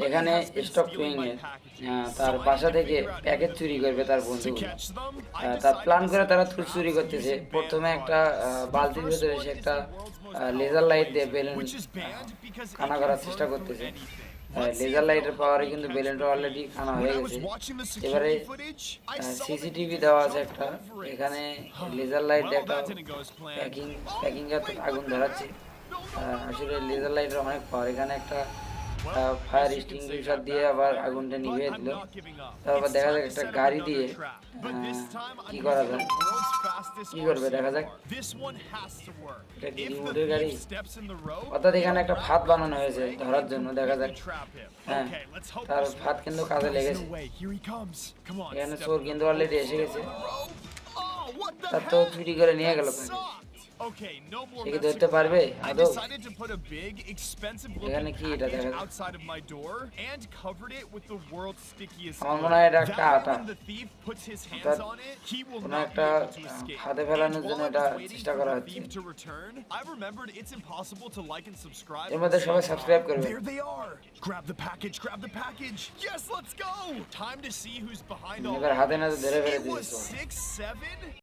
এখানে স্টক টুইং এর তার বাসা থেকে প্যাকেট চুরি করবে তার বন্ধুগুলো। তার প্ল্যান করে তারা চুরি করতেছে। প্রথমে একটা বালতির ভেতরে সে একটা লেজার লাইট দিয়ে বেলুন কানা করার চেষ্টা করতেছে। লেজার লাইটের পাওয়ারে কিন্তু বেলুনটা অলরেডি কানা হয়ে গেছে। এবারে সিসিটিভি দেওয়া আছে একটা, এখানে লেজার লাইট একটা প্যাকিং আগুন ধরাচ্ছে। আসলে লেজার লাইটের অনেক পাওয়ার। এখানে একটা ফায়ার এক্সটিংগুইশার দিয়ে আবার আগুনটা নিভিয়ে দিল। তারপর দেখা যাক একটা গাড়ি দিয়ে কি করা যায়, কি করবে দেখা যাক। এটা কি রিমোটের গাড়ি? অর্থাৎ এখানে একটা ফাঁদ বানানো হয়েছে ধরার জন্য, দেখা যাক। হ্যাঁ, তার ফাঁদ কিন্তু কাজে লেগেছে। এখানে চোর কিন্তু অলরেডি এসে গেছে। তার তো চুরি করে নিয়ে গেল। সে কি ধরতে পারবে আদৌ? এখানে কি এটা দেখা যাচ্ছে? আমার মনে হয় এটা একটা আটা, কোনো একটা হাতে ফেলানোর জন্য এটা চেষ্টা করা হচ্ছে। এর মধ্যে সবাই সাবস্ক্রাইব করবে। এবার হাতে নাতে ধরে ফেলে দিয়েছে।